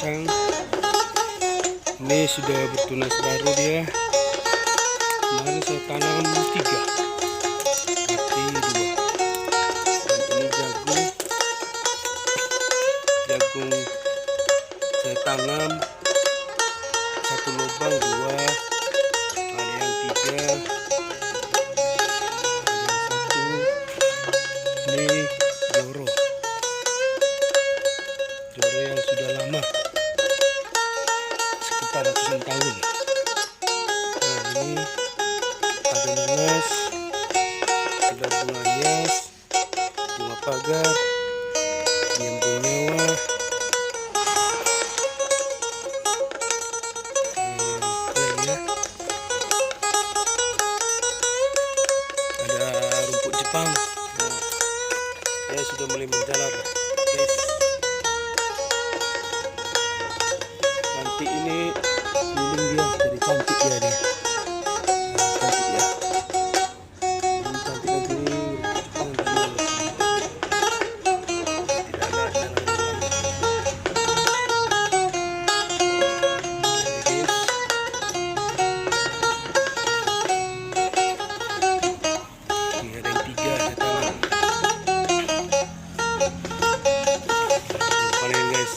pasang. Ini sudah bertunas baru dia. Kemarin saya tanam 3, mati 2. Dan ini jagung saya tanam 1 lubang 2, ada yang 3, ada yang 1. Ini joro yang sudah lama, sekitar ratusan tahun. Nah, ini ada nanas, ada bunga hias, bunga pagar, nyambung nyawa, ada rumput Jepang. Nah, saya sudah mulai menjalar, guys. Nanti ini lilin dia jadi cantik ya dia. Cantik ya. Ini cantik nanti Jepang dia. Tidak ada dalam. Ini ada yang 3 ada tanam. Panen guys.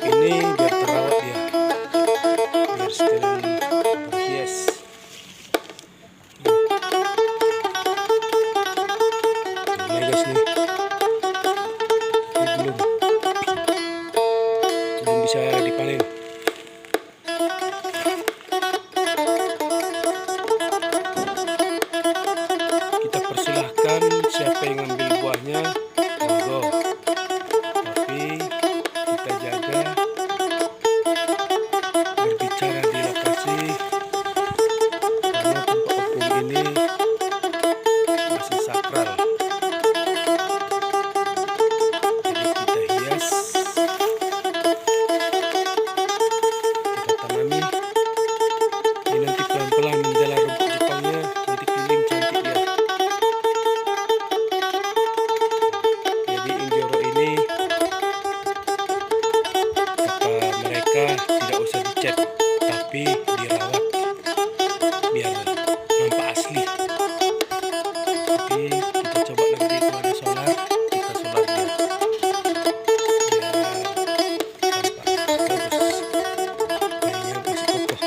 Ini biar terawat dia, biar steril berhias. Ini guys nih, ini belum bisa dipanen. Kita persilahkan siapa yang ngambil buahnya, monggo. Tapi kita jaga berbicara di lokasi, karena tempat opung ini masih sakral. Jadi kita hias, kita tanami. Ini nanti pelan-pelan menjalar rumput Jepangnya, nanti keliling cantik ya. Jadi injoro ini mereka tidak usah dicat, tapi dirawat biar nampak asli. Tapi kita coba nanti kalau ada solar, kita solar dia biar nampak bagus. Kayaknya masih kokoh.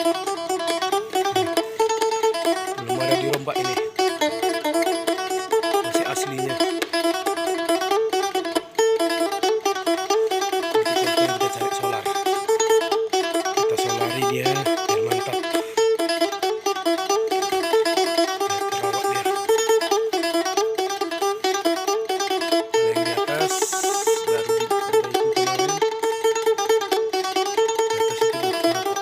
Belum ada dirombak ini, masih aslinya. Kita cari solar, kita solari dia biar mantap, biar terawat dia. Ada yang di atas baru diperbaiki kemarin, di atas itu berkelompok.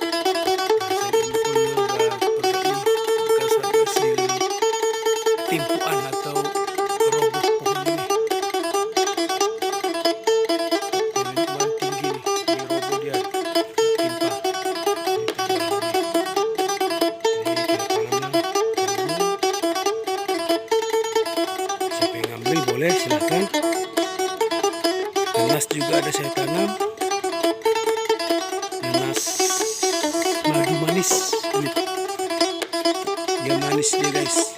Nah, saya ini pun udah perbaiki bekas hasil timpuan atau roboh pohon ini. Pohon tinggi nih, ini roboh dia. Siapa yang ngambil boleh silahkan. Nanas juga ada saya tanam, nanas madu manis. Dia manis dia guys.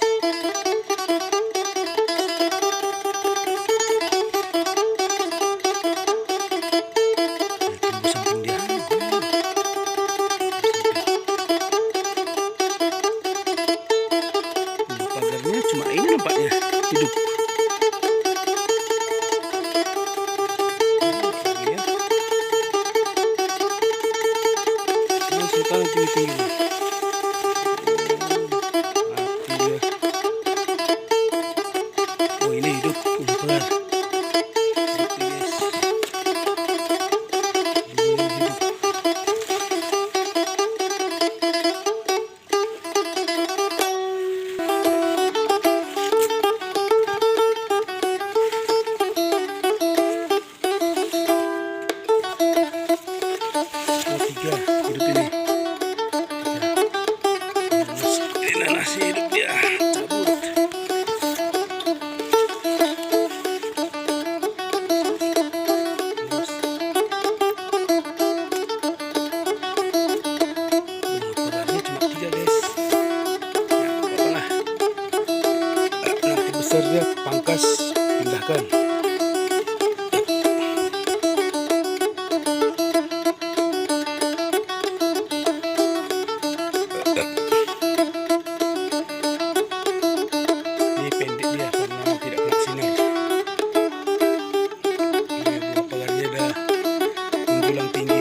Tunggu samping dia. Pagarnya cuma ini nampaknya hidup. Ini sekarang tinggi-tinggi. Mati dia. Oh ini hidup, ini kelar. Hidup guys. Ini hidup. Ini nanas hidup dia. atas, pindahkan. Ini pendek dia karena tidak kena sinar. Ini buah pagarnya dah menjulang tinggi.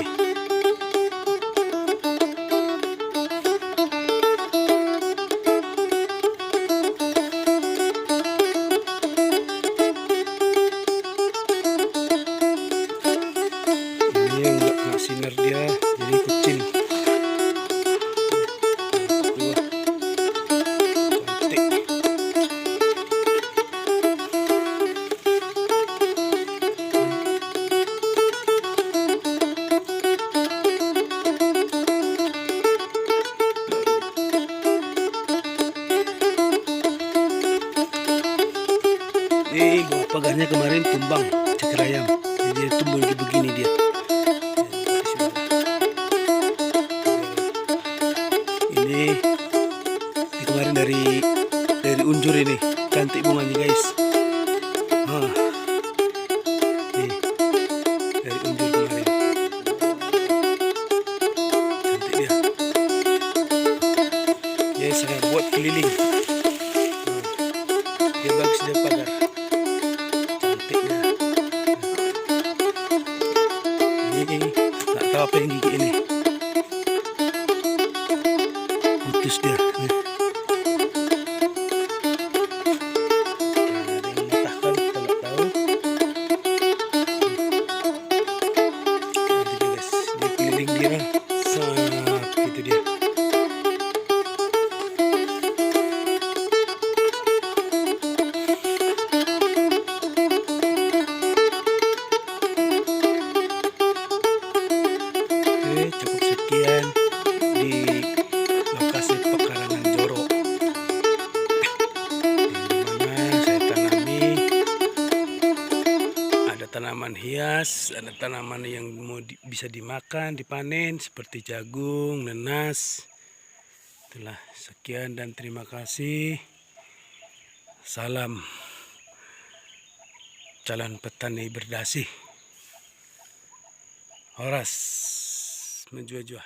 Ini yang nggak kena sinar dia jadi kecil. Ini buah pagarnya kemarin tumbang ceker ayam, jadi dia tumbuh lagi begini dia. Ini kemarin dari unjur ini, cantik bunganya guys. Nih dari unjur kemarin, cantik dia. Ya saya buat keliling. Dia bagus dia pagar. Ini nggak tahu apa yang gigi ini, putus dia. Ada yang mematahkan, kita nggak tahu. Nanti guys, dia keliling dia, gitu dia. Cukup sekian di lokasi pekarangan Joro, dimana saya tanami ada tanaman hias, ada tanaman yang bisa dimakan, dipanen seperti jagung, nanas. Itulah, sekian dan terima kasih. Salam calon petani berdasi. Horas menjua-jua.